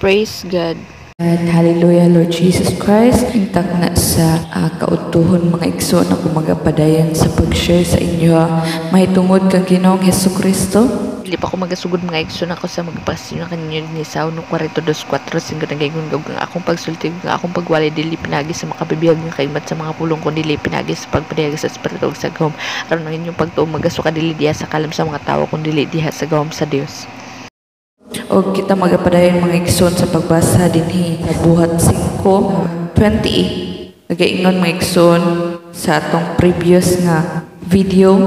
Praise God. Hallelujah, Lord Jesus Christ. Intak na sa kautuhon mga igsoon ako magapadayan sa pag-share sa inyo. Mahitungod kang Ginoong Hesus Kristo. Dili pa ako magasugod mga igsoon ako sa magpasin na kanyo ni Sao no 42:4 sing nagaygon gag akong pagsulti nga akong pagwali dili pinagi sa makabibiyag nga kaymat sa mga pulong ko dili pinagi sa pagpadayag sa espiritu ug sa gahom aron ang inyong pagtuo magasuka dili diha sa kalam sa mga tawo kun dili diha sa gahom sa Dios. O kita magapadayon mga igsoon sa pagbasa dinhi sa buhat 5:28. Nagaingon mga igsoon sa atong previous nga video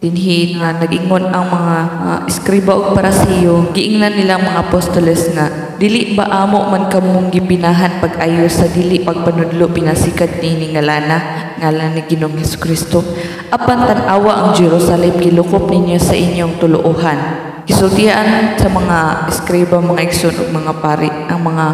dinhi nga nag-ingon ang mga eskriba ug parasiyo giingnan nila mga apostoles nga dili ba amo man kamong gipinahan pag-ayo sa dili pagpanudlo pinasikat ni ngalan ni Ginoong Hesukristo apan tan-awa ang Jerusalem gilukop ninyo sa inyong tuluohan. Gisultian sa mga eskriba, mga igsoon ug mga pari ang mga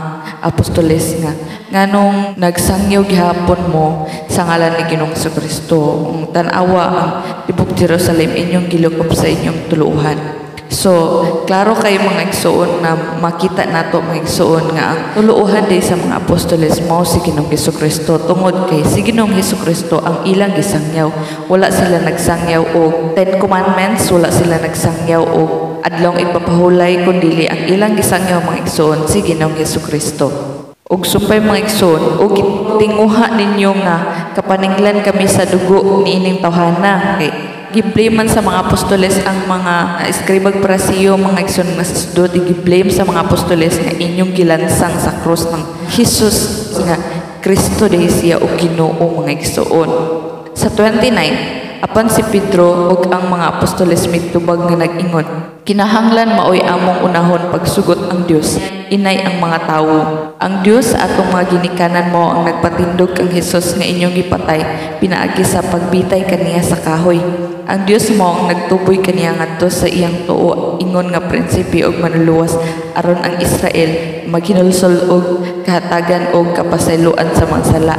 apostoles nga nganong nagsangyaw gihapon mo sa ngalan ni Ginoong Hesukristo ang tan-awa ang tibok Jerusalem inyong gilukop sa inyong tuluohan. So, klaro kay mga igsoon na makita nato mga igsoon nga ang tuluohan day sa mga apostoles mao si Ginoong Hesukristo tungod kay si Ginoong Hesukristo ang ilang gisangyaw. Wala sila nagsangyaw og 10 commandments, wala sila nagsangyaw og adlong ipapahulay kundi ang ilang gisangyaw mga igsoon si Ginoong Hesukristo. Og sumpay mga igsoon og tinguha ninyo nga kapaninglan kami sa dugo niining tawhana kay giblame man sa mga apostoles ang mga eskribag parasiyo mga igsoon nga sasudot giblame sa mga apostoles nga inyong gilansang sa krus ng Hesus nga Kristo dahil siya o Ginoo mga igsoon. Sa 29 apan si Pedro ug ang mga apostoles mitubag nga nag-ingon kinahanglan maoy among unahon pagsugot ang Dios inay ang mga tawo ang Dios sa atong mga ginikanan mo ang nagpatindog kang Hesus nga inyong gipatay pinaagi sa pagbitay kaniya sa kahoy ang Dios mo ang nagtuboy kaniya ngadto sa iyang tuo ingon nga prinsipyo ug manluluwas aron ang Israel maghinulsol og kahatagan og kapasayloan sa mga sala.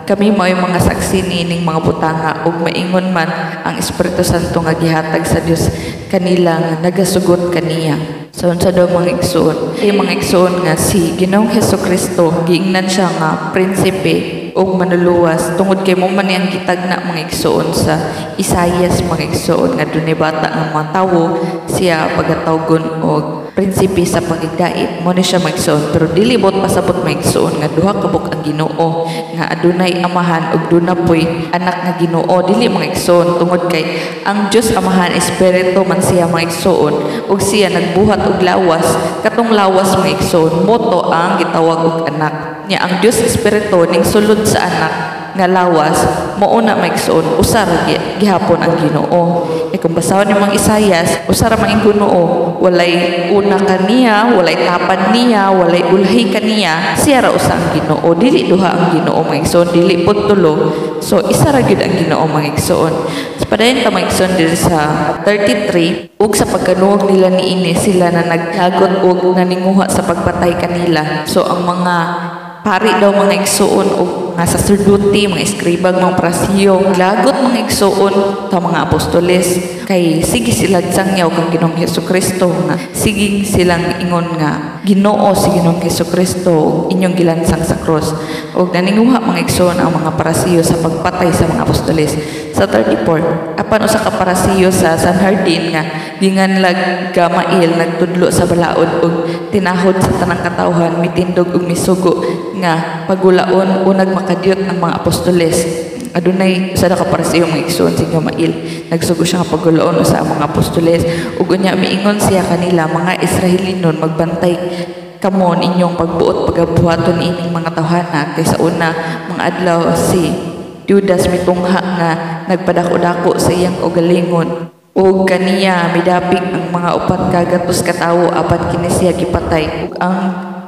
Kami mao'y mga saksi niining mga butanga ug maingon man ang Espiritu Santo nga gihatag sa Dios kanila nga nagasugot kaniya. So unsa daw mga igsoon? Mga igsoon nga si Ginoong Hesukristo giingnan siya nga prinsipe ug manluluwas tungod kay mo man yang gitagna mga igsoon sa Isaias mga igsoon nga dunay bata ang mga tawo siya pagatawgon og prinsipe sa pagigdait mo ni siya magsoon pero dili bot pasabot magsoon nga duha ka buk ang Ginoo nga adunay amahan ug duna poy anak nga Ginoo dili magsoon tungod kay ang Dios amahan espiritu man siya magsoon ug siya nagbuhat og lawas katong lawas magsoon moto ang gitawag og anak nya ang Dios espiritu ning sulod sa anak nga lawas mauna magsoon usar gihapon ang Ginoo kung basahon ni mga Isaias usar man ang Ginoo walay una kaniya walay tapan niya walay ulhay kaniya siya ra usa ang Ginoo dili duha ang Ginoo magsoon dili pud tulo so isa ra gyud ang Ginoo magsoon sa padayon ta magsoon diri sa 33 ug sa pagkanuog nila niini sila na naglagot og naninguha sa pagpatay kanila so ang mga pari daw mga igsoon o nga sacerdote, mga eskribag, mga parasiyo, lagot mga igsoon ta mga apostoles kay sige sila sangyaw kang Ginoong Hesukristo nga sige silang ingon nga Ginoo si Ginoong Hesukristo inyong gilansang sa cross ug naninguha mga igsoon ang mga parasiyo sa pagpatay sa mga apostoles. Sa 34 apan usa ka parasiyo sa Sanhedrin nga dingan lag Gamail nagtudlo sa balaod ug tinahod sa tanang katawhan mitindog ug misugo nga pagulaon unag makadyot ang mga apostoles adunay usa ka parasiyo mga igsoon si Gamail nagsugo siya nga pagulaon sa mga apostoles ug unya miingon siya kanila mga Israelinon magbantay kamo ninyong pagbuot pagabuhaton ining mga tawhana kay sa una mga adlaw si Judas mitungha nga nagpadako-dako sa iyang kaugalingon ug kaniya midapig ang mga upat ka gatos ka tawo apan kini siya gipatay ug ang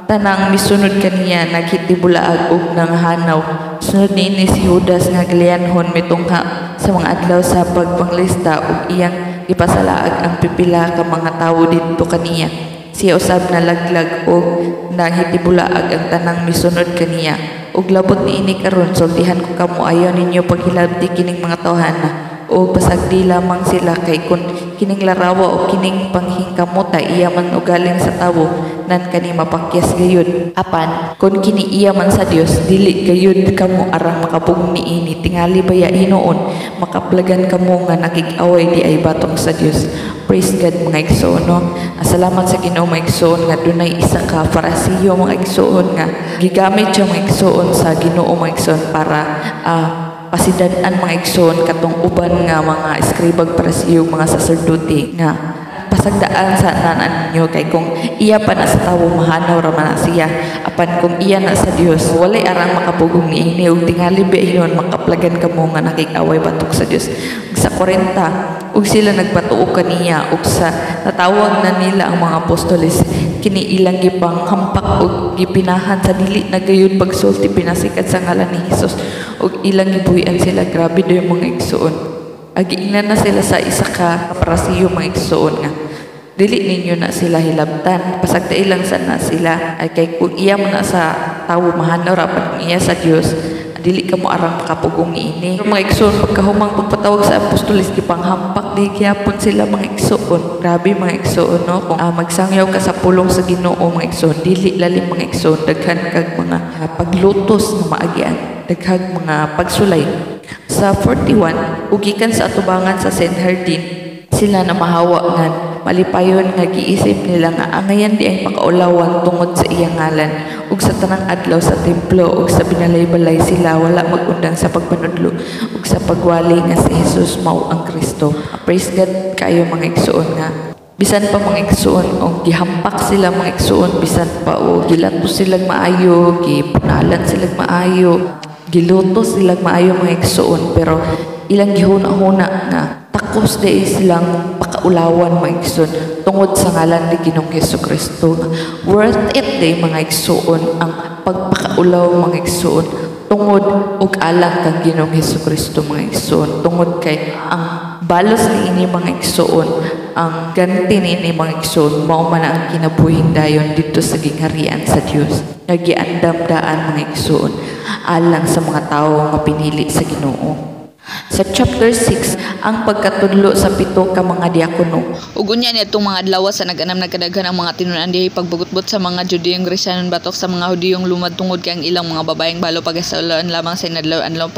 tanang misunod kaniya naghitibulaag ug nanghanaw sunod niini si Judas nga gilianhon mitungha sa mga adlaw sa pagpanglista ug iyang gipasalaag ang pipila ka mga tawo didto kaniya siya usab na laglag ug naghitibulaag ang tanang misunod kaniya ug labot niini karon sultihan ko kamo ayaw ninyo paghilabti kining mga tawhana o pasagdi lamang sila kay kun kining larawa o kining panghingkamuta iya man ugaling sa tawo nan kani mapakyas gayud apan kun kini iya man sa Dios dili gayud kamo arang makapugong niini tingali baya Hinoon makaplagan kamo nga nakig-away di ay batok sa Dios. Praise God mga igsoon no. Salamat sa Ginoo mga igsoon nga dunay isa ka parasiyo mga igsoon nga gigamit siya mga igsoon sa Ginoo mga igsoon para pasidan-an mga igsoon katong uban nga mga eskribag parasiyo mga saserdote nga pasagdaan sa nanan ninyo kay kung iya pa na sa tawo mahanaw ra man siya apan kung iya na sa Dios walay arang makapugong niini ug tingali biyon makaplagan kamo nga nakig-away batok sa Dios. Sa 40 ug sila nagpatuo kaniya ug sa natawag na nila ang mga apostoles kini ilang gipang hampak ug gipinahan sa dili na gayon pagsulti pinasikat sa ngalan ni Hesus ug ilang gibuhian sila. Grabe daw mga igsoon. Agiingnan na sila sa isa ka parasiyo mga igsoon nga dili ninyo na sila hilabtan pasagdai lang sana sila ay kay kung iya mo na sa tawo mahanaw ra kung iya sa Dios dili ka mo arang makapugong niini. Mga igsoon pagkahumang pagpatawag sa apostoles gipanghampak di gyapon sila mga igsoon. Grabe mga igsoon no kung magsangyaw ka sa pulong sa Ginoo mga igsoon dili lalim mga igsoon daghan kag mga paglutos nga maagian daghang mga pagsulay. Sa 41 ugikan sa atubangan sa Sanhedrin sila na mahawa nga malipayon nga giisip nila nga angayan di ang pakaulawan tungod sa iyang ngalan ug sa tanang adlaw sa templo ug sa binalay-balay sila wala magundang sa pagpanudlo ug sa pagwali nga si Jesus mao ang Kristo. Praise God kayo mga igsoon nga bisan pa mga igsoon og gihampak sila mga igsoon bisan pa o gilatos sila maayo gipunalan sila maayo gilutos sila maayo mga igsoon pero ilang gihuna-huna nga takos day silang pakaulawan mga igsoon tungod sa ngalan ni Ginoong Hesukristo. Worth it day mga igsoon ang pagpakaulaw mga igsoon tungod og alang kang Ginoong Hesukristo mga igsoon tungod kay ang balos niini mga igsoon ang ganti niini mga igsoon mao man ang kinabuhing dayon dito sa gingharian sa Dios nagiandam-daan mga igsoon alang sa mga tawo nga pinili sa Ginoo. Sa chapter 6 ang pagkatudlo sa 7 ka mga diakono. Ug unya niadtong mga adlaw sa nag-anam nagkadaghan ang mga tinun-an dihay pagbugutbot sa mga Judeyong Kristiyanon batok sa mga Hudiyong lumad tungod kay ang ilang mga babaeng balo pagasalaan lamang sa inadlaw-anlaw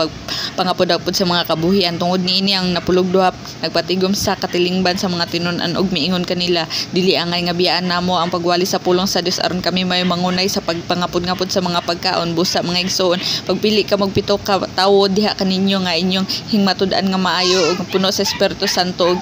pangapod-apod sa mga kabuhian tungod niini ang napulugduhap nagpatigom sa katilingban sa mga tinun-an ug miingon kanila dili angay nga biyaan namo ang pagwali sa pulong sa Dios aron kami may mangunay sa pagpangapod-ngapod sa mga pagkaon busa mga igsoon pagpili ka magpito ka tawo diha kaninyo nga inyong hingmatud-an nga maayo ug puno sa Espiritu Santo ug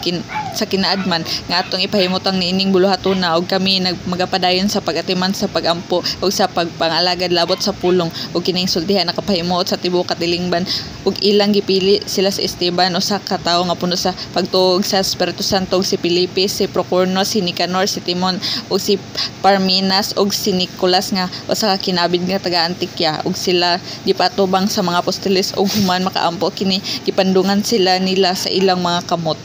sa kinaadman nga atong ipahimutang niining buluhatuna ug kami magapadayon sa pagatiman sa pagampo ug sa pagpangalagad labot sa pulong ug kining sultihan nakapahimuot sa tibuok katilingban ug ilang gipili sila sa Esteban usa ka tawo nga puno sa pagtuog sa Espiritu Santo ug si Felipe, si Procorno, si Nicanor, si Timon ug si Parmenas ug si Nicolas nga usa ka kinabid nga taga Antioquia ug sila gipatubang sa mga apostoles ug human makaampo kini gipandungan sila nila sa ilang mga kamot.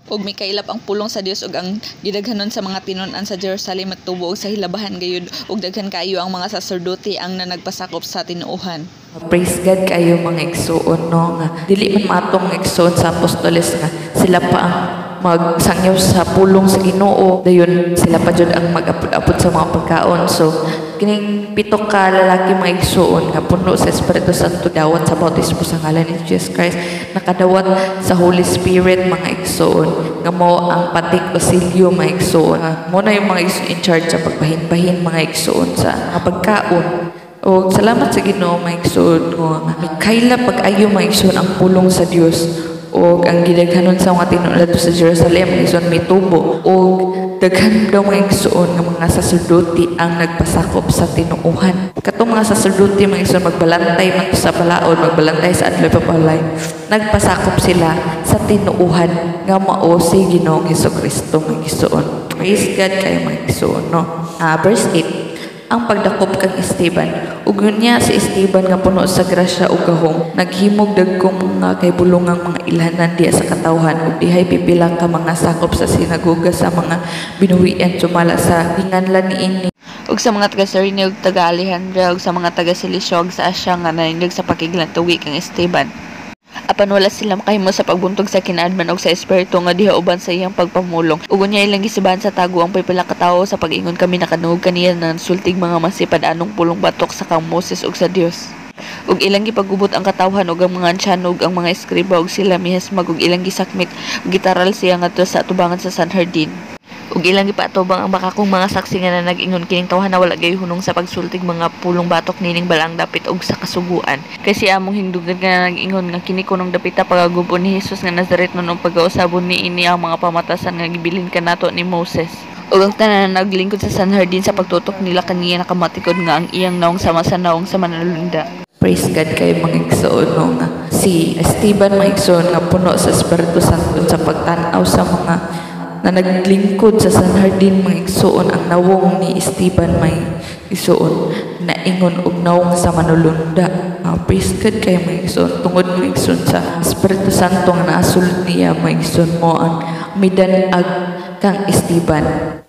ug mikailap ang pulong sa Dios ug ang gidaghanon sa mga tinun-an sa Jerusalem at tubo ug sa hilabahan gayud ug daghan kaayo ang mga saserdote ang nagpasakop sa tinuohan. Praise God kayo mga igsoon no nga dili man matong mga igsoon sa apostoles nga sila pa ang magsangyaw sa pulong sa Ginoo dayon sila pa jud ang mag-apod-apod sa mga pagkaon. So kining pito ka lalaki mga igsoon nga puno sa Espiritu Santo dawat sa bautismo sa ngalan ni Jesus Christ nakadawat sa Holy Spirit mga igsoon nga mo ang patik basilyo mga igsoon mo na yung mga igsoon in charge sa pagbahin-bahin mga igsoon sa pagkaon. O salamat sa Ginoo mga igsoon nga kaila pag-ayo mga igsoon ang pulong sa Dios o ang gidaghanon sa mga tinulad sa Jerusalem mga igsoon mitubo o daghan daw mga igsoon nga mga saserdote ang nagpasakop sa tinuuhan. Katong mga saserdote mga igsoon magbalantay man sa balaod magbalantay sa adlaw papalay nagpasakop sila sa tinuuhan nga mao si Ginoong Hesukristo mga igsoon. Praise God kayo mga igsoon no. Verse 8 ang pagdakop kang Esteban ug unya si Esteban nga puno sa grasya ug gahom naghimog dagkong mga kaybulungang mga ilhanan diha sa katawhan ug dihay pipila ka mga sakop sa sinagoga sa mga binuhian sumala sa hinganlan niini ug sa mga taga Cyrene ug taga Alejandria ug sa mga taga Cilicia ug sa Asya nga nanindig sa pakiglantugi kang Esteban. Apan wala sila makahimo sa pagbuntog sa kinaadman og sa espiritu nga diha uban sa iyang pagpamulong. Ug unya ilang gisibahan sa tago ang pipila ka tawo sa pag-ingon kami nakanuog kaniya ng sultig mga masipad anong pulong batok sa kang Moses ug sa Dios. Ug ilang gipagubot ang katawhan ug ang mga ansyanog ang mga eskriba ug sila mihasmag ug ilang gisakmit ug gitaral siya ngadto sa atubangan sa Sanhedrin. Ug ilang gipaatubang ang makakong mga saksi nga na nag-ingon kining tawhan na wala gay hunong sa pagsultig mga pulong batok nining balang dapit og sa kasuguan. Kasi among hingdugan nga nag-ingon nga kini kunong dapita pagagubo ni Hesus nga Nazaret nung pagausabon ni ini ang mga pamatasan nga gibilin kanato ni Moses. Ug ang tanan naglingkod sa Sanhedrin sa pagtutok nila kaniya nakamatikod nga ang iyang naong sama sa naong sa manalunda. Praise God kay mga igsoon nga si Esteban mga igsoon nga puno sa Espiritu Santo sa pagtanaw sa mga na naglingkod sa Sanhedrin mga igsoon ang nawong ni Esteban mga igsoon na ingon og nawong sa manulunda. Praise God kay mga igsoon tungod mga igsoon sa Espiritu Santo nga naasulod niya mga igsoon mo ang midanag kang Esteban.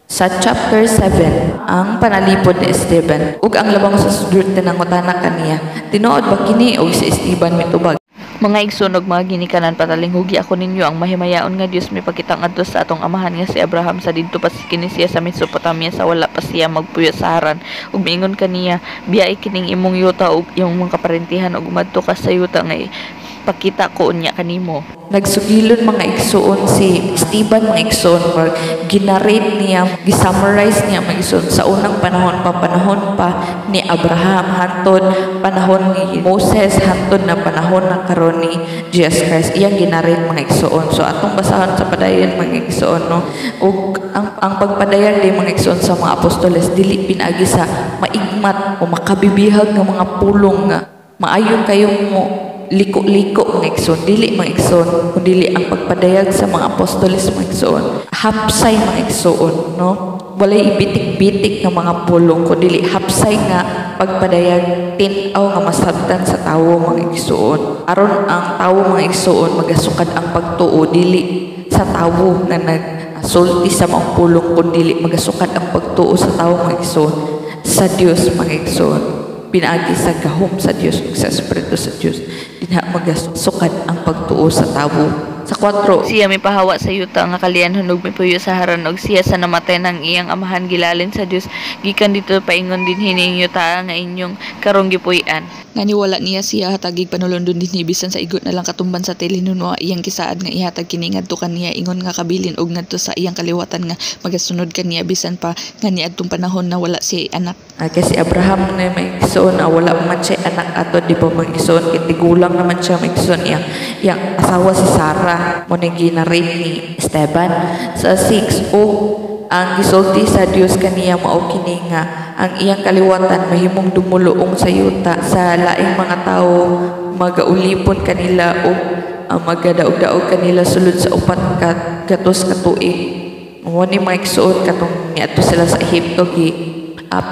Sa chapter 7, ang panalipod ni Esteban ug ang labang sa sudot tinangutana kaniya, tinuod ba kini og si Esteban mitubag? Mga igsunog, mga ginikanan, pataling hugi ako ninyo ang mahimayaon nga Dios may pakitang adto sa atong amahan nga si Abraham sa didto pa kini siya sa Mesopotamia sa wala pa siya magpuyo sa Haran ug miingon kaniya biyai kining imong yuta ug imong mga kaparentihan ug umadto ka sa yuta nga pakita ko unya kanimo. Nagsugilon mga igsoon si Esteban mga igsoon or ginarate niya, gisummarize niya mga igsoon sa unang panahon pa ni Abraham hantod panahon ni Moses hantod na panahon na karon ni Jesus Christ. Iyang ginarate mga igsoon. So atong basahan sa padayon mga igsoon no. Ug ang pagpadayon di mga igsoon sa mga apostoles dili pinaagi sa maigmat o makabibihag ng mga pulong nga maayon kayong mo liko-liko mga igsoon, dili mga igsoon, kundi ang pagpadayag sa mga apostoles mga igsoon, hapsay mga igsoon, no? Walay ibitik-bitik ng mga pulong, kundi hapsay nga pagpadayag tinaw nga masabtan sa tawo mga igsoon. Aron ang tawo mga igsoon magasukad ang pagtuo dili sa tawo nga nagsulti sa mga pulong, kundi magasukad ang pagtuo sa tawo mga igsoon sa Dios mga igsoon. Pinaagi sa gahom sa Dios ug sa Espiritu sa Dios dinha magasukad ang pagtuo sa tawo. Sa 4, siya may pahawa sa yuta nga kalianhon ug mipuyo sa Haran ug siya sa namatay ng iyang amahan gilalin sa Dios gikan dito paingon din hining yuta nga inyong karong gipuy-an. Naniwala niya siya hatagig panulundon din bisan sa igot na lang katumban sa telenuno iyang kisaad nga ihatag kini ngadto kaniya ingon nga kabilin og ngadto sa iyang kaliwatan nga magasunod kaniya bisan pa nga niadtong panahon na wala si anak. Kasi Abraham na may igsoon wala man siya anak ato di ba mga igsoon kay tigulang naman siya may igsoon iyang asawa si Sarah mo na ginarate ni Esteban. Sa 6, ang gisulti sa Dios kaniya mao kini nga ang iyang kaliwatan mahimong dumuluong sa yuta sa laing mga tao magaulipon kanila o magadaog-daog kanila sulod sa upat gatos ka tuig. Mo ni mga igsoon katong niadto sila sa Ehipto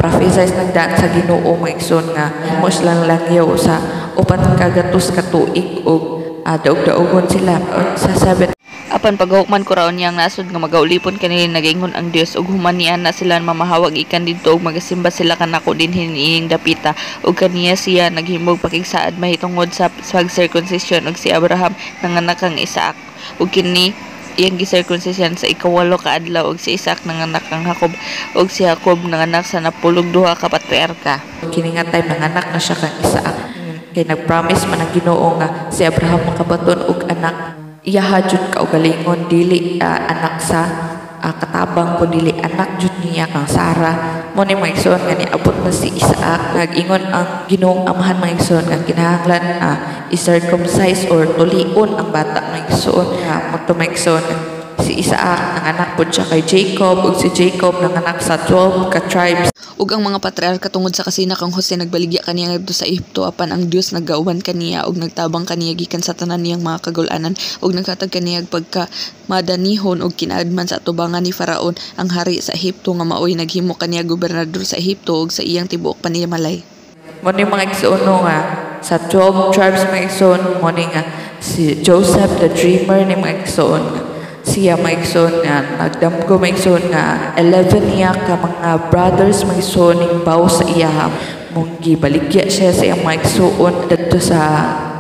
prophesize nagdaan sa Ginoo mga igsoon nga mos lang langyaw sa upat ka gatos ka tuig og daog-daogon sila sa 7. Apan paghukman ko raon niyang nasod nga magaulipon kanila nagaingon ang Dios ug human niya na sila mamahawag ikan didto ug magasimba sila kanako din hiniing dapita ug kaniya siya naghimog pakigsaad mahitungod sa pag-circumcision ug si Abraham nanganak kang Isaac ug kini iyang gi-circumcision sa ikawalo ka adlaw ug si Isaac nanganak kang Jacob ug si Jacob nanganak sa 12 ka patriarka. Kini nga time nanganak na siya kang Isaac kay nagpromise man ang Ginoo nga si Abraham makabaton og anak iyaha jud ka og galingon dili anak sa katabang ko dili anak jud niya kang Sarah. Mo ni mga igsoon nga niabot na si Isaac nagingon ang Ginoong amahan mga igsoon nga kinahanglan i-circumcise or tulion ang bata mga igsoon mo to mga igsoon si Isaac nanganak pod siya kay Jacob ug si Jacob nanganak sa 12 ka tribes. Ug ang mga patriarka tungod sa kasina kang Jose nagbaligya kaniya ngadto sa Ehipto apan ang Dios naggauban kaniya ug nagtabang kaniya gikan sa tanan niyang mga kagul-anan ug naghatag kaniya pagka madanihon ug kinaadman sa atubangan ni Faraon ang hari sa Ehipto nga maoy naghimo kaniya gobernador sa Ehipto ug sa iyang tibuok panimalay. Mo ni mga igsoon nga sa 12 tribes mga igsoon mo ni nga si Joseph the dreamer ni mga igsoon siya maigsoon nga nagdamgo maigsoon nga 11 niya ka mga brothers maigsoon ning bawo sa iya mong gibaligya siya sa iyang maigsoon dadto sa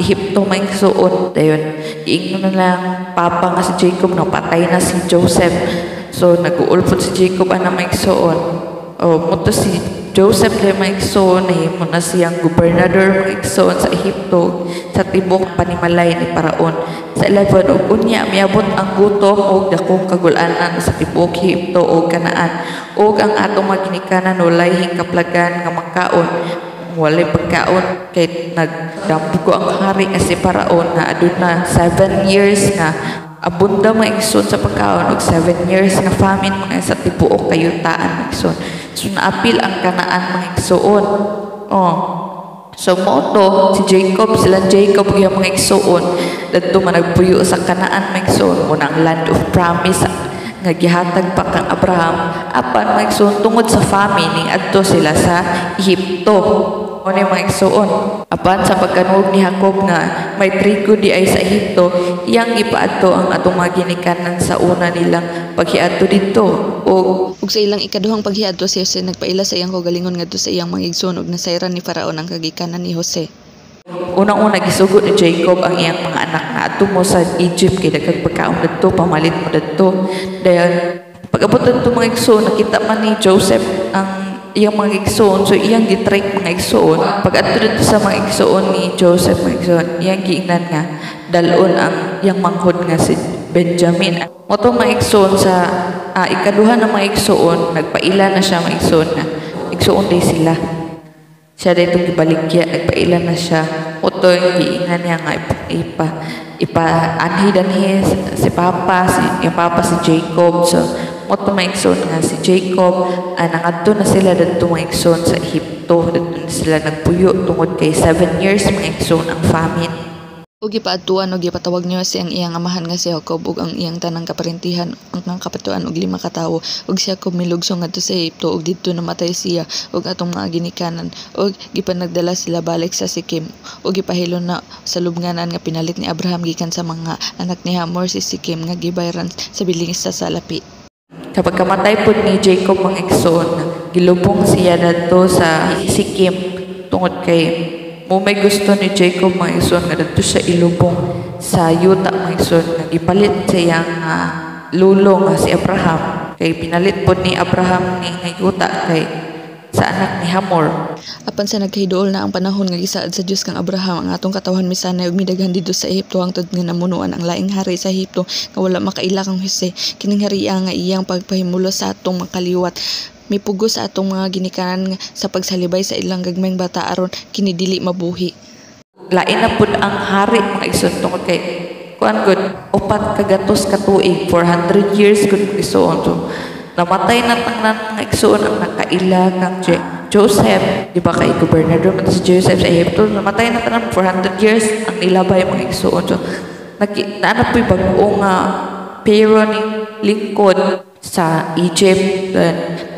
Ehipto maigsuon. Dayon giingnon na lang papa nga si Jacob nga patay na si Joseph. So nag-uulpot si Jacob ana maigsuon. Muto si Joseph de maigsoon nahimo na siyang gobernador maigsoon sa Ehipto sa tibok panimalay ni Paraon. Sa 11 ug unya miabot ang gutom ug dakong kagul-anan sa tibok Ehipto ug Kanaan ug ang atong maginikanan walay hingkaplagan nga makaon. Walay pagkaon kay nagdampugo ang hari nga si Paraon na aduna 7 years nga abunda maigsoon sa pagkaon ug 7 years nga famine mga sa tibuok kayutaan maigsoon. So naapil ang Kanaan maigsoon. So moto si Jacob silang Jacob gyud maigsoon dadto man nagpuyo sa Kanaan maigsoon unang land of promise nga gihatag pa kang Abraham apan maigsoon tungod sa famine ning adto sila sa Ehipto. Ano yung maigsoon apan sa pagkanuog ni Jacob nga may trigo di ay sa Ehipto iyang ipaadto ang atong mga ginikanan sa una nilang paghiadto dito ug sa ilang ikaduhang paghiadto si Jose nagpaila sa iyang kaugalingon ngadto sa iyang mga igsoon ug nasayran ni Faraon ang kagikanan ni Jose. Unang-una gisugot ni Jacob ang iyang mga anak na adto mo sa Egypt kay daghang pagkaon didto pamalit mo didto. Dayon pag-abot didto mga igsoon nakita man ni Joseph ang iyang mga igsoon so iyang gitrack mga igsoon pag adto dito sa mga igsoon ni Joseph mga igsoon iyang giingnan nga dalon ang iyang manghod nga si Benjamin moto mga igsoon sa ikaduha ng mga igsoon nagpaila na siya mga igsoon na igsoon day sila siya dito gibaligya nagpaila na siya moto yung giingnan niya nga anhi si papa yung papa si Jacob so moto maigsoon nga si Jacob nangadto na sila dadto maigsoon sa Ehipto dadto na sila nagpuyo tungod kay 7 years maigsoon ang famine ug gipaadtuan ug gipatawag niya si ang iyang amahan nga si Jacob ug ang iyang tanang kaparentihan ang kapatuan og 5 ka tawo ug si Jacob milugso ngadto sa Ehipto ug didto namatay siya ug atong mga ginikanan ug gipanagdala sila balik sa Sikem ug gipahilon na sa lubnganan nga pinalit ni Abraham gikan sa mga anak ni Hamor si Sikem nga gibayran sa bilingis sa lapi. Kapag kamatay po ni Jacob mga igsoon, gilubong siya dadto sa Sikem tungod kay may gusto ni Jacob mga igsoon nga dadto siya ilubong sa yuta mga igsoon nga gipalit sa iyang lulo nga si Abraham kay pinalit po ni Abraham ni nga yuta kay sa anak ni Hamor. Apan sa nagkahiduol na ang panahon nga gisaad sa Dios kang Abraham ang atong katawhan misanay ug midaghan didto sa Ehipto hangtod nga namunuan ang laing hari sa Ehipto nga wala makaila kang Jose kining haria nga iyang pagpahimulos sa atong makaliwat mipugos sa atong mga ginikanan sa pagsalibay sa ilang gagmayng bata aron kini dili mabuhi. Lain na pud ang hari mga igsoon tungod kay kuan gud 4 kagatos ka tuig 400 years gud igsoon so namatay na tanan mga igsoon ang nakaila kang Joseph di ba kay gobernador man si Joseph sa Ehipto namatay na tanan 400 years ang nilabay mga igsoon so naanap po'y bagong pero ni lingkod sa Egypt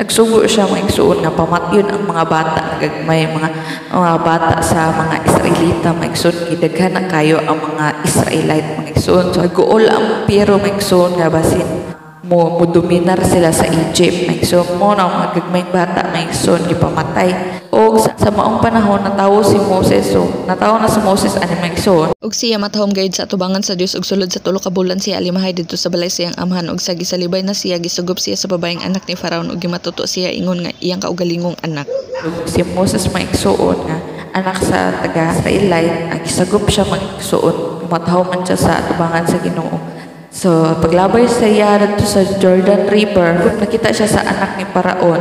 nagsugo siya mga igsoon nga pamatyon ang mga bata gagmay mga bata sa mga Israelita mga igsoon gidaghan na kayo ang mga Israelite mga igsoon so guol ang pero mga igsoon nga basin mo dominar sila sa Egypt maigsoon mo na mga gagmayng bata maigsoon gipamatay o sa maong panahon natawo si Moses so natawo na si Moses ani maigsoon ug siya matahom gayud sa atubangan sa Dios ug sulod sa 3 ka bulan siya alimahay didto sa balay siyang amhan ug sa gisalibay na siya gisugop siya sa babaeng anak ni Faraon ug gimatuto siya ingon nga iyang kaugalingong anak. Si Moses maigsoon nga anak sa taga-Israelite ang gisagop siya maigsoon matahom man siya sa atubangan sa Ginoo. So, paglabay sa iya dito sa Jordan River, nakita siya sa anak ni Paraon.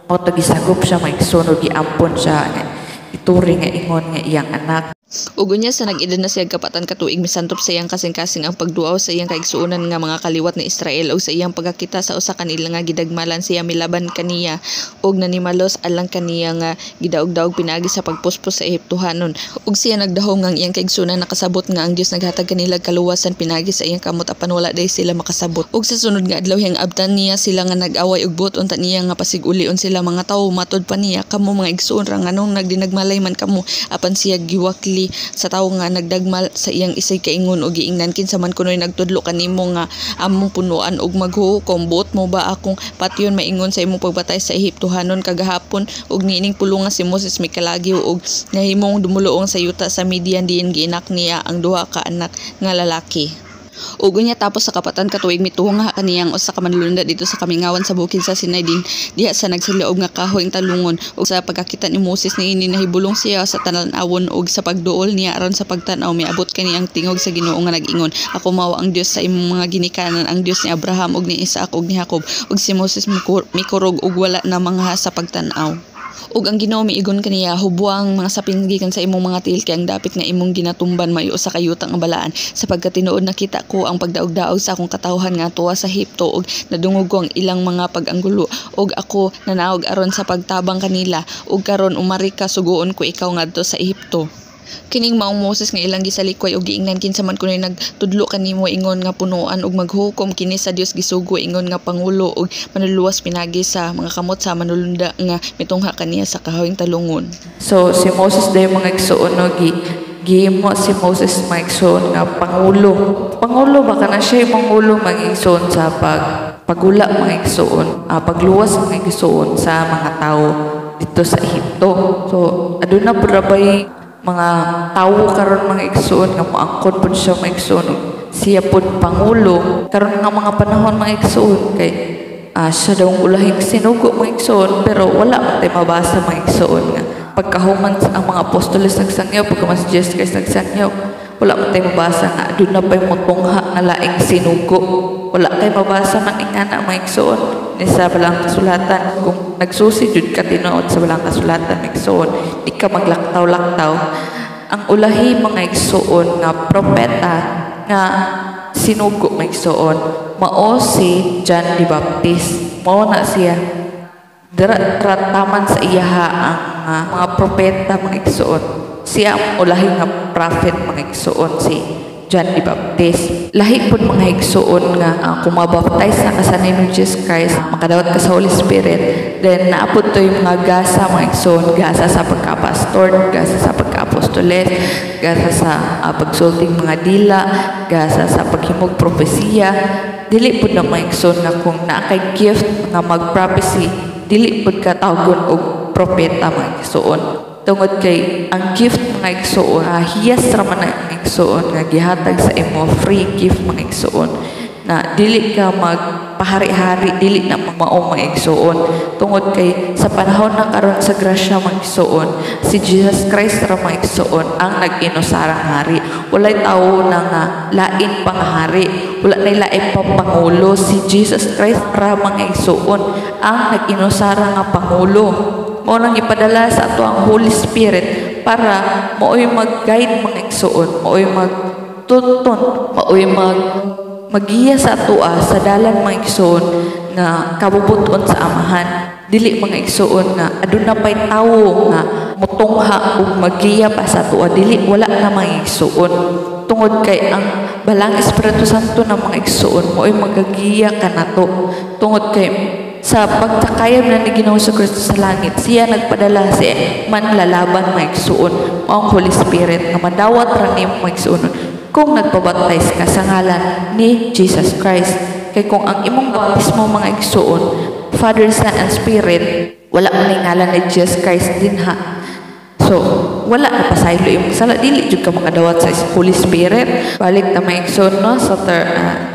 O tagisagop siya, maigsunog, giampon siya. Ituring nga ingon nga iyang anak. Ug unya sa nag-edad na siya kapatan ka tuig misantop sa iyang kasing-kasing ang pagduaw sa iyang kaigsuonan nga mga kaliwat ni Israel ug sa iyang pagkakita sa usa kanila nga gidagmalan siya milaban kaniya ug nanimalos alang kaniya nga gidaog-daog pinaagi sa pagpuspos sa Ehiptohanon ug siya nagdahom nga iyang kaigsuonan nakasabot nga ang Dios naghatag kanila kaluwasan pinaagi sa iyang kamot apan wala day sila makasabot ug sa sunod nga adlaw hiyang abtan niya sila nga nag-away ug buot unta niya nga pasigulion sila mga tawo matod pa niya kamo mga igsuon ra nganong nagdinagmalay man kamo apan siya giwakli diri sa tawo nga nagdagmal sa iyang isay kaingon o giingnan kinsa man kunoy nagtudlo kanimo nga among punuan og maghuhukom buot mo ba akong patyon maingon sa imong pagbatay sa Ehiptohanon kagahapon og niining pulong nga si Moses mikalagyo og nahimong dumuluong sa yuta sa Midian diin giinak niya ang duha ka anak nga lalaki. Ug unya tapos sa kapatan katuig mituong nga kaniyang usa ka manlulunda dito sa kamingawan sa bukid sa Sinai din diha sa nagsilaob nga kahoy ang talungon ug sa pagkakita ni Moses niini nahibulong siya sa tanan-awon ug sa pagduol niya aron sa pagtan-aw miabot kani ang tingog sa Ginoo nga nag-ingon ako mao ang Dios sa imong mga ginikanan ang Dios ni Abraham ug ni Isaac ug ni Jacob ug si Moses mikurog ug wala na mga sa pagtan-aw. Ug ang Ginoo miigon kaniya hubwang mga sapin gikan sa imong mga tiil kay ang dapit nga imong ginatumban mayo sa kayutang nga balaan sapagkat tinuod nakita ko ang pagdaog-daog sa akong katawhan nga tuwa sa Ehipto ug nadungog ko ang ilang mga pag-anggulo ug ako nanaog aron sa pagtabang kanila ug karon umari ka suguon ko ikaw ngadto sa Ehipto. Kining maong Moses nga ilang gisalikoy ug giingnan kinsa man kunoy nagtudlo kanimo ingon nga punuan ug maghukom kini sa Dios gisugo ingon nga pangulo ug manluluwas pinagi sa mga kamot sa manulunda nga mitungha kaniya sa kahoyng talungon. So si Moses day mga igsuon no gihimo si Moses mga igsuon nga pangulo baka na siya pangulo mga igsuon sa pagula mga igsuon pagluwas mga igsuon sa mga tao dito sa Ehipto. So aduna pud mga tao karon mga igsuon nga moangkon pud siya mga igsuon siya pud pangulo karon nga mga panahon mga igsuon kay siya daw ulahing sinugo mga igsuon pero wala man tay mabasa mga igsuon nga pagkahuman ang mga apostoles nagsangyaw pagkaman si Jesus Christ nagsangyaw wala man tay mabasa nga aduna pay motungha nga laing sinugo wala kay mabasa man ingana mga igsuon ni sa balang kasulatan kung nagsusi jud ka tinuod sa balang kasulatan mga igsuon di ka maglaktaw-laktaw ang ulahi mga igsuon nga propeta nga sinugo mga igsuon mao si John the Baptist mao na siya taman sa iyaha ang mga propeta mga igsuon siya ang ulahi nga prophet mga igsuon si John the Baptist. Lahi pud mga igsuon nga kung mabaptize na ka sa name of Jesus Christ, makadawat ka sa Holy Spirit, then naapod to yung mga gasa mga igsuon, gasa sa pagkapastor, gasa sa pagkapostoles, gasa sa pagsulting mga dila, gasa sa paghimog propesiya. Dili pud na mga igsuon nga kung naakay gift nga mag-prophecy, dili pud ka tawgon og propeta mga igsuon. Tungod kay ang gift mga igsuon hiyas ra man ang igsuon nga gihatag sa imo free gift mga igsuon na dili ka magpahari-hari dili na mao mga igsuon tungod kay sa panahon na karon sa grasya mga igsuon si Jesus Christ ra mga igsuon ang nag-inusarang hari walay tawo na nga lain pang hari wala nay lain pang pangulo si Jesus Christ ra mga igsuon ang nag-inusara nga pangulo mao nang ipadala sa ato ang Holy Spirit para maoy mag-guide mga igsuon, maoy magtuntun, maoy maggiya sa ato sa dalan mga igsuon nga kabubuton sa amahan. Dili mga igsuon nga aduna pay tawo nga motungha ug maggiya pa sa ato dili wala na mga igsuon. Tungod kay ang balang Espiritu Santo na mga igsuon maoy magagiya kanato. Tungod kay sa pagtakayam na ni Ginoo sa Kristo sa langit, siya nagpadala si manlalaban mga igsuon, ang Holy Spirit nga madawat ra nimo mga igsuon kung nagpabaptize ka sa ngalan ni Jesus Christ. Kay kung ang imong baptismo mga igsuon, Father, Son, and Spirit, wala man ang ngalan ni Jesus Christ din ha. So, wala na pasaylo imong sala dili jud ka makadawat sa Holy Spirit. Balik ta mga igsoon no sa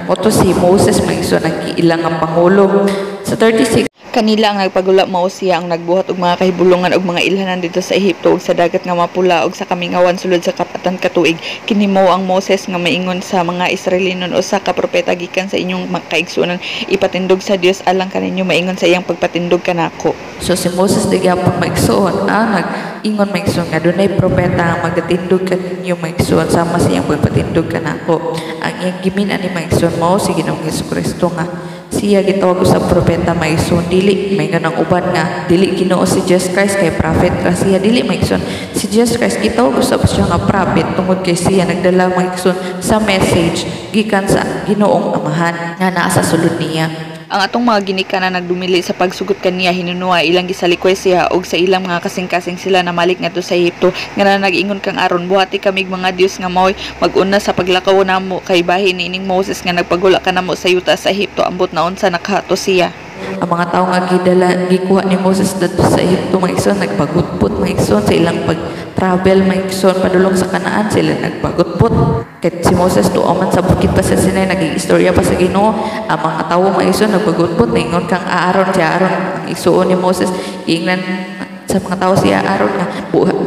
moto si Moses mga igsoon ang ilang ang pangulo. Sa 36 Kanila ang nagpagula mao siya ang nagbuhat og mga kahibulongan og mga ilhanan dito sa Ehipto ug sa dagat nga mapula ug sa kamingawan sulod sa kapatan katuig. Kini mao ang Moses nga maingon sa mga Israelinon usa ka propeta gikan sa inyong kaigsuonan ipatindog sa Dios alang kaninyo maingon sa iyang pagpatindog kanako. So si Moses digapon maigsuon nag-ingon maigsuon nga dunay propeta nga magatindog kaninyo maigsuon sama sa iyang pagpatindog kanako. Ang iyang gimin ani maigsuon mao si Ginoong Jesucristo nga siya gitawag sa propeta maigsoon dili may ganang uban nga dili Ginoo si Jesus Christ kay prophet ra siya dili maigsoon si Jesus Christ gitawag sa siya nga prophet tungod kay siya nagdala maigsoon sa message gikan sa Ginoong Amahan nga naa sa sulod niya. Ang atong mga ginikanan nagdumili sa pagsugot kaniya hinunuha ilang gisalikoy siya og sa ilang mga kasing-kasing sila na malik ngadto sa Ehipto nga nag-ingon kang aron buhati kamig mga Dios nga mao'y mag-una sa paglakaw namo kay bahin niining Moses nga nagpagula kanamo sa yuta sa Ehipto ambot na unsa nakahato siya. Ang mga tao nga gikuha ni Moses dito sa Ehipto maigsoon nagpagutpot maigsoon sa ilang pag-travel maigsoon padulong sa Kanaan sila nagpagutpot. Kahit si Moses tuoman sa bukid pa sa Sinai nag-iistorya pa sa Ginoo. Ang mga tao maigsoon nagpagutpot ningon kang Aaron si Aaron ang igsuon ni Moses ingnan sa mga tao si Aaron nga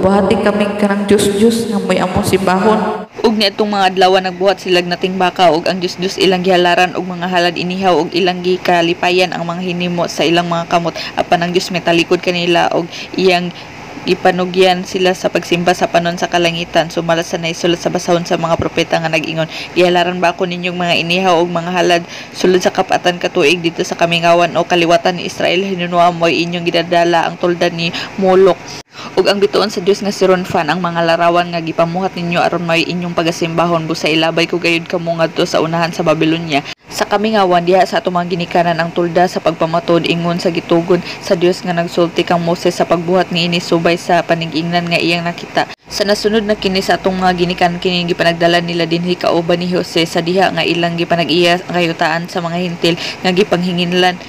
buhati kami kanang Diyos nga may among sibahon. Ug niadtong mga adlaw nagbuhat silag nating baka ug ang Dios ilang gihalaran og mga halad inihaw ug ilang gikalipayan ang mga hinimo sa ilang mga kamot apan ang Dios metalikod kanila og iyang gipanugyan sila sa pagsimba sa panon sa kalangitan. Sumala sa naisulat sa basahon sa mga propeta nga nag-ingon, gihalaran ba ako ninyong mga inihaw og mga halad sulod sa kapatan katuig dito sa kamingawan o kaliwatan ni Israel hinunuha mo'y inyong gidadala ang tuldan ni Molok ug ang bituon sa Dios nga si Ronfan ang mga larawan nga gipamuhat ninyo aron may inyong pagasimbahon busa ilabay ko gayud kamo ngadto sa unahan sa Babylonia. Sa kamingawan diha sa atong mga ginikanan ang tulda sa pagpamatod ingon sa gitugon sa Dios nga nagsulti kang Moses sa pagbuhat niini subay sa panig-ingnan nga iyang nakita. Sa nasunod na kini sa atong mga ginikanan kini gipanagdala nila dinhi kauban ni Jose sa diha nga ilang gipanag-iya ang kayutaan sa mga hintil nga gipanghinginlan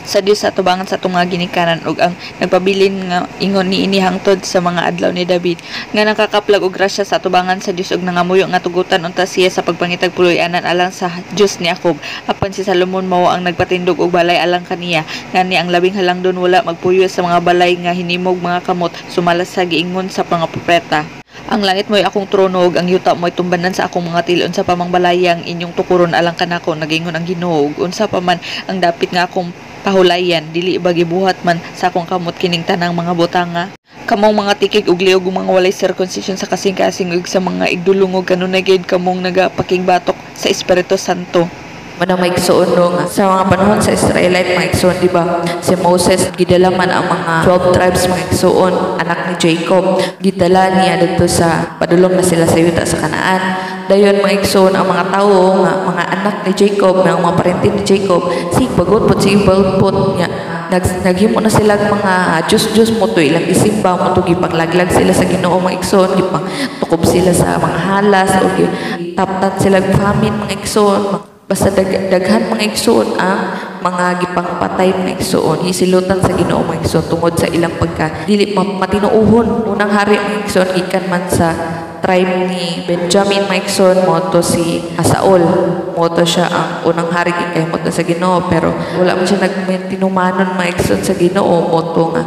sa Dios sa tubangan sa atong mga ginikanan ug ang nagpabilin nga ingon niini hangtod sa mga adlaw ni David nga nakakaplag og grasya sa tubangan sa Dios ug nangamuyo nga tugutan unta siya sa pagpangitag puloy-anan alang sa Dios ni Jacob. Apan si Salomon mao ang nagpatindog og balay alang kaniya ngani ang labing halangdon wala magpuyo sa mga balay nga hinimog mga kamot sumalas sa giingon sa mga propeta. Ang langit mo'y akong trono ug ang yuta mo'y tumbanan sa akong mga tilon sa pamangbalayang inyong tukuron alang kanako nagingon ang Ginoo ug unsa pa man ang dapit nga akong pahulayan dili ba gibuhat man sa akong kamot kining tanang mga butanga. Kamong mga tikig ug liog ug mga walay circumcision sa kasing-kasing ug sa mga igdulungog kanunay gayud kamong nagapakigbatok sa Espiritu Santo. Manang maigsuon nga sa mga panahon sa Israelite maigsuon di ba si Moses gidala man ang mga 12 tribes maigsuon anak ni Jacob gidala niya dito sa padulong na sila sa yuta sa Kanaan dayon maigsuon ang mga tao nga mga anak ni Jacob mga parente ni Jacob sigpagutpot niya naghimo na sila mga Diyos mo to ilang isimba mo to gipanglaglag sila sa Ginoo maigsuon gipang tukob sila sa mga halas o taptan sila famine mga igsuon basta daghan mga igsuon ang mga gipangpatay mga igsuon hisilutan sa Ginoo mga igsuon tungod sa ilang pagka dili matinuuhon unang hari mga igsuon gikan man sa tribe ni Benjamin mga igsuon mo to si Saul mo to siya ang unang hari gikahimot sa Ginoo pero wala man siya nagtinumanon mga igsuon sa Ginoo mo to nga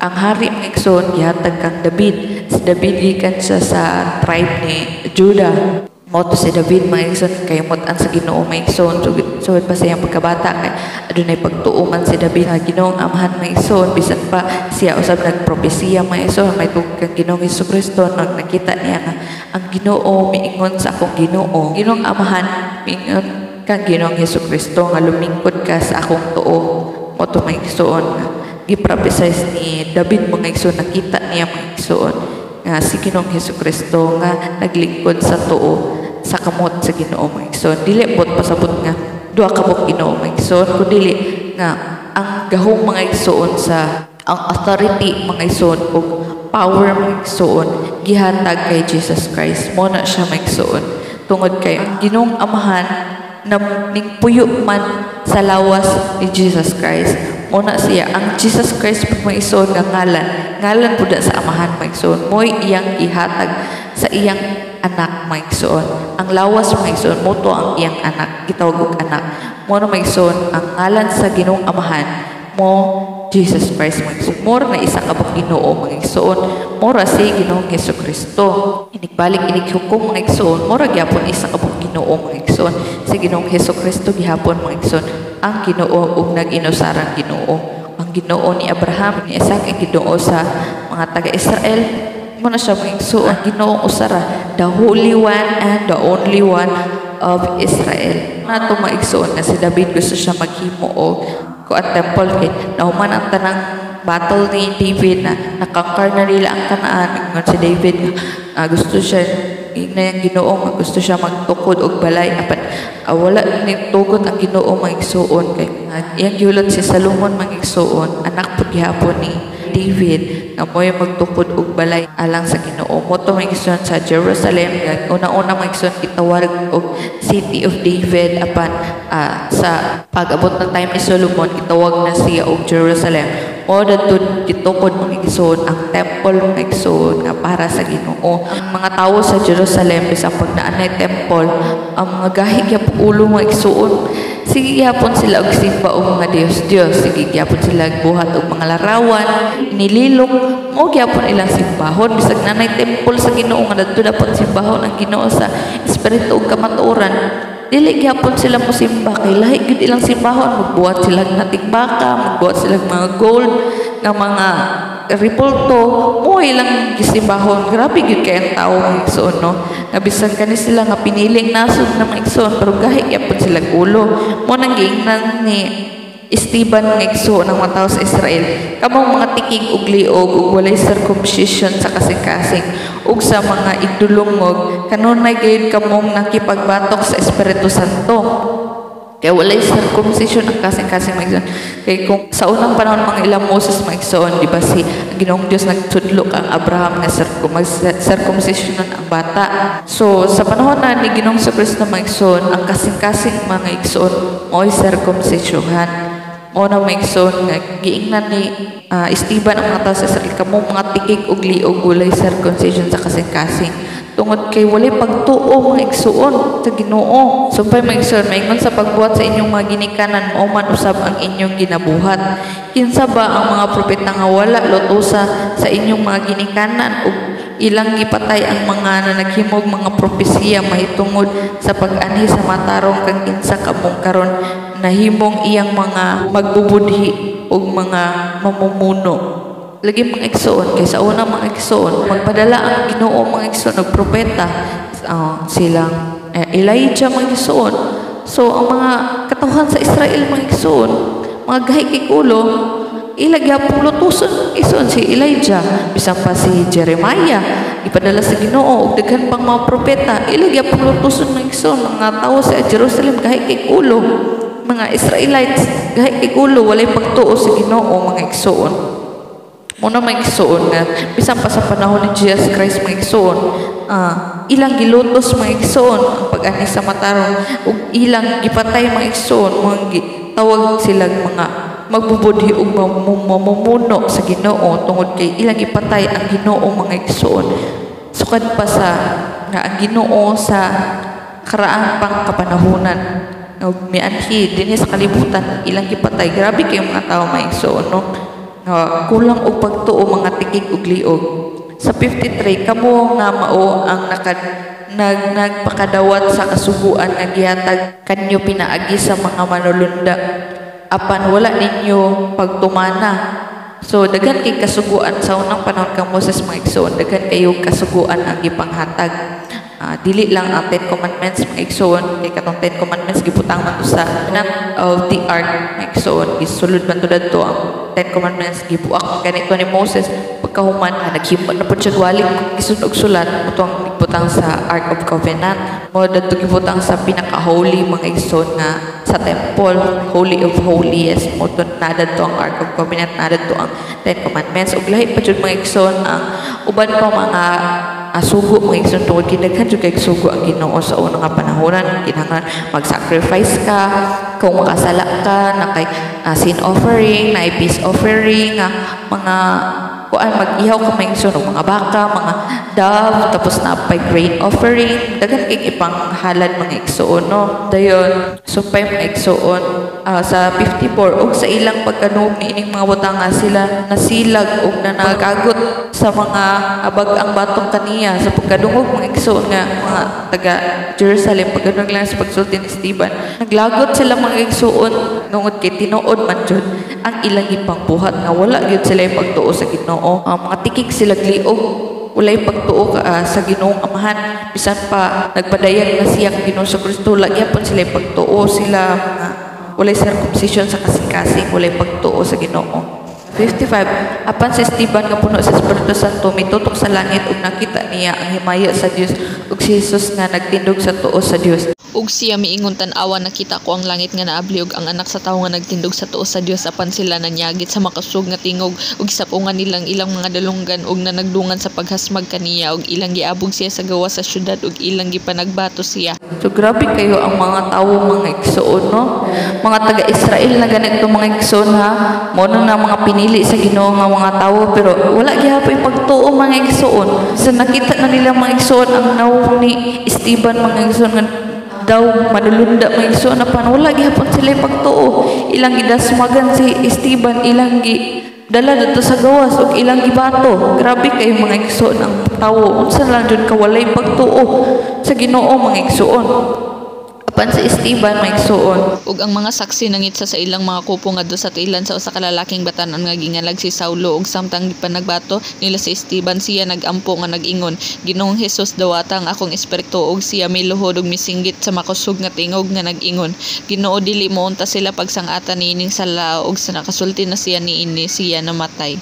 ang hari mga igsuon gihatag kang David si David gikan siya sa tribe ni Judah moto si David maigsoon kay mutan sa Ginoo maigsoon sugod pa siyang pagkabata kay adunay pagtuoman si David nga Ginoong amahan maigsoon bisan pa siya usab nagpropesiya maigsoon may tugod kang Ginoong Hesukristo nang nakita niya nga ang Ginoo miingon sa akong Ginoo Ginoong amahan miingon kang Ginoong Hesukristo nga lumingkod ka sa akong tuo moto maigsoon nga giprophesize ni David maigsoon nakita niya maigsoon nga si Ginoong Hesukristo nga naglingkod sa tuo sa kamot sa Ginoo maigsoon dili bot pasabot nga duha ka buok Ginoo maigsoon kun dili nga ang gahong mga igsoon sa ang authority mga igsoon ug power mga igsoon gihatag kay Jesus Christ mo na siya maigsoon tungod kay ang Ginoong amahan na ning puyo man sa lawas ni Jesus Christ mo na siya ang Jesus Christ maigsoon nga ngalan pud sa amahan maigsoon mo'y iyang ihatag sa iyang anak maigsoon ang lawas maigsoon mo to ang iyang anak gitawag og anak mo na maigsoon ang ngalan sa Ginoong amahan mo Jesus Christ maigsoon more na isa ka Ginoo maigsoon mora si Ginoong Hesukristo inigbalik inighukom maigsoon mora gyapon isa ka Ginoo maigsoon si Ginoong Hesukristo gihapon maigsoon ang Ginoo ug nag-inusarang Ginoo ang Ginoo ni Abraham ni Isaac ang Ginoo sa mga taga-Israel mo na siya maigsoon ang Ginoong usara the holy one and the only one of Israel nato maigsoon nga si David gusto siya maghimo og kuan temple kay nahuman ang tanang battle ni David na nakangkar na nila ang Kanaan ingon si David gusto siya ingna yung Ginoo nga gusto siya magtukod og balay apan wala ni tugot ang Ginoo mga igsuon kay iyang giulot si Salomon mga igsuon anak pud gihapon ni David nga mo'y magtukod og balay alang sa Ginoo mo to mga igsuon sa Jerusalem nga una-una mga igsuon gitawag og City of David apan sa pag-abot ng time ni Solomon gitawag na siya og Jerusalem o dadto gitukod mga igsoon ang temple mga igsoon nga para sa Ginoo. Ang mga tawo sa Jerusalem bisang pag naanay temple ang mga gahi gyapon ulo mga igsoon sige gyapon sila og simba og mga Dios sige gyapon sila buhat og mga larawan nililok mo gyapon ilang simbahon bisag naanay temple sa Ginoo nga dadto dapat simbahon ang Ginoo sa espiritu ug kamatuoran. Dili gyapon sila mosimba kay lahi gid ilang simbahon magbuhat sila ng tigbaka magbuhat sila mga gold nga mga ripolto mo ilang gisimbahon grabe gid kay ang tawo mga igsoon no nga bisan kani sila nga piniling nasod na mga igsoon pero gahi gyapon sila ulo mo nang giingnan ni Esteban nga igsoon ng mga tao sa Israel kamong mga tikig ug liog ug walay circumcision sa kasing-kasing ug sa mga igdulungog kanunay gayud kamong nakipagbatok sa Espiritu Santo kay walay circumcision ang kasing-kasing maigsoon kay kung sa unang panahon mga ilang Moses maigsoon di ba si ang Ginoong Dios nagtudlo kang Abraham nga circumcision ang bata so sa panahon na ni Ginoong Kristo maigsoon ang kasing-kasing mga igsoon mo'y circumcisionan o na may igsoon nga giingnan ni Esteban ang mga tao sa Israel kamong mga tikig ug liog walay circumcision sa kasing-kasing tungod kay walay pagtuo mga igsoon sa Ginoo sumpay mga igsoon maingon sa pagbuhat sa inyong mga ginikanan o man usab ang inyong ginabuhat kinsa ba ang mga propeta nga wala lutusa sa inyong mga ginikanan ug ilang gipatay ang mga naghimog mga propesiya mahitungod sa pag-anhi sa matarong kang kinsa kamong karon nahimong iyang mga magbubudhi ug mga mamumuno lagi mga igsoon kay sa una mga igsoon magpadala ang Ginoo mga igsoon og propeta silang Elijah mga igsoon so ang mga katawhan sa Israel mga igsoon mga gahi kay kulo ilagya pulutuson igsoon si Elijah bisan pa si Jeremiah ipadala sa Ginoo ug daghan pang mga propeta ilagya pulutuson mga igsoon mga tawo sa Jerusalem gahi kay kulo mga Israelites gahi kay kulo walay pagtuo sa Ginoo mga igsoon muna may igsoon nga bisan pa sa panahon ni Jesus Christ may igsoon ilang gilutos may igsoon ang pag-ani sa matarong ug ilang gipatay may igsoon mga tawag sila mga magbubudhi ug mamumuno sa Ginoo tungod kay ilang gipatay ang Ginoo mga igsoon sukad pa sa nga ang Ginoo sa karaang pang kapanahunan ug mianhi dinhi sa kalibutan ilang gipatay grabe kay mga tawo may igsoon no kulang og pagtuo mga tikig ug liog sa 53 kamo nga mao ang nagpakadawat sa kasuguan nga gihatag kanyo pinaagi sa mga manulunda apan wala ninyo pagtumana so daghan kay kasuguan sa unang panahon kang Moses mga igsoon daghan kayo kasuguan ang gipanghatag dili lang ang 10 commandments mga igsoon kay katong 10 commandments gibutang man to sa of the ark mga igsoon gisulod man to dadto ang 10 commandments gibuak ganito ni Moses pagkahuman naghimot na pud siya gwalik gisun og sulat butang gibutang sa Ark of Covenant mo dadto gibutang sa pinaka holy mga igsoon nga sa temple holy of holiest mo to nadadto ang Ark of Covenant nadadto ang 10 commandments ug lahi pa jud mga igsoon ang uban pa mga sugo mga igsoon tungod kinaghan jud kay sugo ang Ginoo sa unang nga panahonan kinahanglan mag-sacrifice ka kung makasala ka na kay sin offering na peace offering mga kuan mag-ihaw ka mga igsoon mga baka mga dove tapos na pay grain offering daghan kay ipanghalad mga igsoon no dayon sumpay mga igsoon sa 54 ug sa ilang pagkanuog ni ining mga butanga sila nasilag ug nanagagot sa mga abag-ang batong kaniya sa pagkadungog mga igsoon nga mga taga Jerusalem pagkadungog lang sa pagsulti ni Esteban naglagot sila mga igsoon nungod kay tinuod man jud ang ilang ipangbuhat nga wala gyud sila pagtuo sa Ginoo mga tikig sila liog walay pagtuo sa Ginoong Amahan bisan pa nagpadayag na siya kang Ginoo sa Kristo lagyapon sila pagtuo sila walay circumcision sa kasing-kasing walay pagtuo sa Ginoo 55. Apan si Esteban nga puno sa Espiritu Santo mitutok sa langit ug nakita niya ang himaya sa Dios ug si Jesus nga nagtindog sa tuo sa Dios. Ug siya miingon tan-awa nakita ko ang langit nga naabli ug ang anak sa tawo nga nagtindog sa tuo sa Dios apan sila nanyagit sa makasug nga tingog ug sapungan nilang ilang mga dalunggan ug nanagdungan sa paghasmag kaniya ug ilang giabog siya sa gawas sa syudad ug ilang gipanagbato siya. So grabe kayo ang mga tawo mga igsoon, no? Mga taga-Israel na ganito mga igsoon, ha. Mono na mga pinili sa Ginoo nga mga tawo pero wala gyapon pagtuo mga igsoon. So nakita na nila mga igsoon ang nawo ni Esteban mga igsoon nga daw manulunda mga igsoon apan wala gyapon sila pagtuo. Ilang gidasmagan si Esteban, ilang dala dito sa gawas ug ilang gibato. Grabe kayo mga igsoon ang tawo. Unsa lang jud ka walay pagtuo sa Ginoo mga igsoon. Apan si Esteban mga igsoon. Ug ang mga saksi nangitsa sa ilang mga kupo ngadto sa tilan sa usa ka lalaking batan-on nga gingalag si Saulo ug samtang gipanagbato nila si Esteban siya nagampo nga nag-ingon, Ginoong Hesus dawata ang akong espiritu ug siya miluhod ug misinggit sa makusog nga tingog nga nag-ingon, Ginoo dili mo unta sila pagsangatan niining sala ug sa nakasulti na siya niini siya namatay.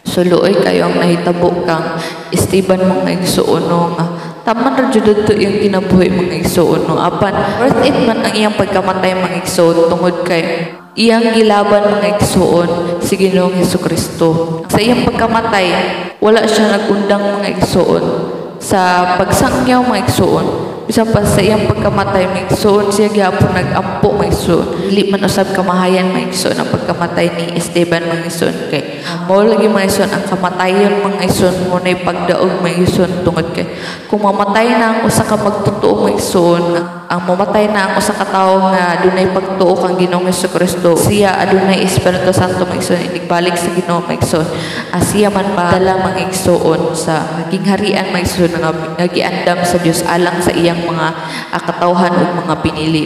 Suluoy kayo ang nahitabo kang Esteban mga igsoon nga taman ra jud dito yung kinabuhi mga igsoon no. Apan worth it man ang iyang pagkamatay mga igsoon tungod kay iyang gilaban mga igsoon si Ginoong Hesukristo. Sa iyang pagkamatay wala siya nagundang mga igsoon sa pagsangyaw mga igsoon. Bisan pa sa iyang pagkamatay mga igsoon siya gyapon nagampo mga igsoon. Dili man usab kamahayan mga igsoon ang pagkamatay ni Esteban mga igsoon kay mao lagi mga igsoon ang kamatayon mga igsoon mo nay pagdaog mga igsoon tungod kay kung mamatay na ang usa ka magtotoo mga igsoon, ang mamatay na ang usa ka tawo nga adunay pagtuo kang Ginoong Hesukristo, siya adunay Espiritu Santo mga igsoon inigbalik sa Ginoo mga igsoon. Siya man padala mga igsoon sa gingharian mga igsoon nga giandam sa Dios alang sa iyang mga katawhan ug mga pinili.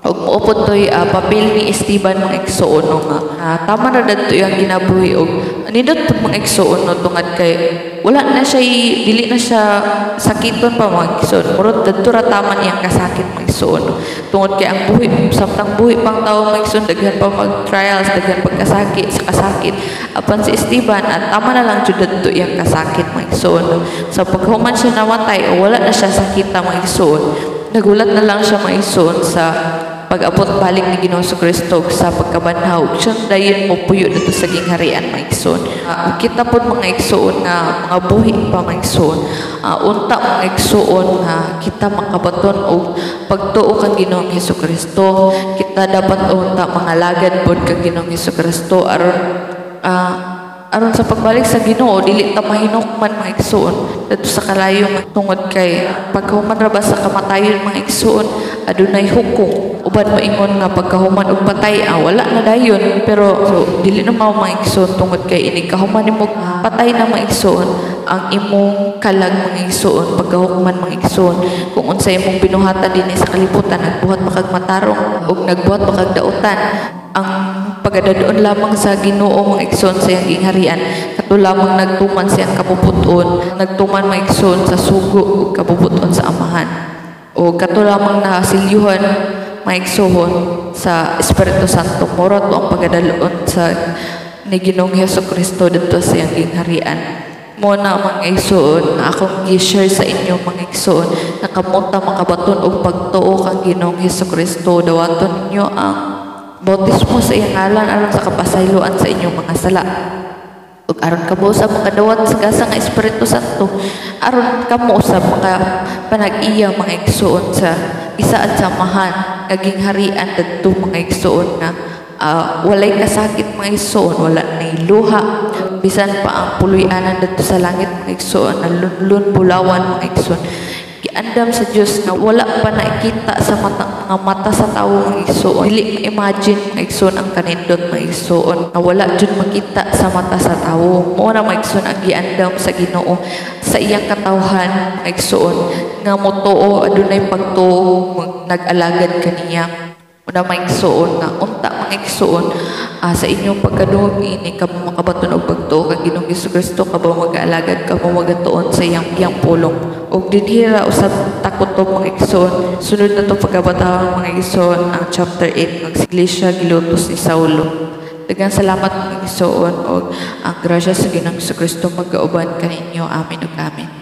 Og moupod toy papel ni Esteban mga igsoon nga tama na dadto yang ginabuhi og nindot pud mga igsoon no tungod kay wala na siya dili na siya sakiton pa mga igsoon. Murot dadto ra tama niyang kasakit mga igsoon tungod kay ang buhi samtang buhi pang tawo mga igsoon daghan pa mag trials daghan pagkasakit sa kasakit. Apan si Esteban tama na lang jud dadto yang kasakit mga igsoon. Sa paghuman siya namatay o wala na siya sakita mga igsoon, nagulat na lang siya mga igsoon sa pag-abot balik ni Ginoong Hesukristo sa pagkabanhaw. Siyang dayon mo puyo dito sa gingharian mga igsoon. Kita po mga igsoon nga mga buhi pa mga igsoon. Unta mga igsoon nga kita makabaton og pagtuo kang Ginoong Hesukristo. Kita dapat unta mga lagad pod kang Ginoong Hesukristo aron sa pagbalik sa Ginoo dili ta mahinukman mga igsoon dito sa kalayo tungod kay pagkahuman ra ba sa kamatayon mga igsoon adunay hukom. Uban maingon nga pagkahuman og patay wala na dayon pero so, dili na mao mga igsoon tungod kay ini kahuman nimo patay na mga igsoon ang imong kalag mga igsoon pagkahuman mga igsoon kung unsay imong binuhatan dinhi sa kalibutan nagbuhat pa kag matarong ug nagbuhat pa kag dautan ang pagadadoon lamang sa Ginoo mga igsoon sa iyang gingharian kato lamang nagtuman siyang kabubuton nagtuman mga igsoon sa sugo ug kabubuton sa amahan o kato lamang nasilyuhan mga igsoon sa Espiritu Santo moro to ang pagadaloon sa ni Ginoong Hesukristo dito sa iyang gingharian. Mo na mga igsoon akong gi-share sa inyo mga igsoon nakamunta makabaton og pagtuo kang Ginoong Hesukristo dawaton ninyo ang bautismo sa iyang ngalan aron sa kapasayloan sa inyong mga sala. Ug aron kamo usab makadawat sa gasa nga Espiritu Santo, aron kamo usab panag-iya mga igsoon sa gisaad samahan kaging harian dadto mga igsoon nga walay kasakit mga igsoon, wala nay luha, bisan pa ang puloy-anan dadto sa langit mga igsoon, nalunlun bulawan mga igsoon. Giandam sa Dios nga wala pa nakita sa mata sa tawo mga igsoon. Dili ma-imagine mga igsoon ang kanindot mga igsoon nga wala jud makita sa mata sa tawo. Mao na mga igsoon ang giandam sa Ginoo sa iyang katawhan mga igsoon nga motuo adunay pagtuo nag-alagad kaniya. Una mga igsoon nga unta mga igsoon sa inyong pagkaduhog ini kamo makabaton og pagtuo kang Ginoong Hesukristo kamo mag-alagad kamo magatuon sa iyang pulong og dinhira usab takot to mga igsoon. Sunod na to pagkabatahon mga igsoon ang chapter 8 ng Iglesia gilutos ni Saulo. Daghang salamat mga igsoon o ang grasya sa Ginoong Kristo magkauban kaninyo. Amen ug amen.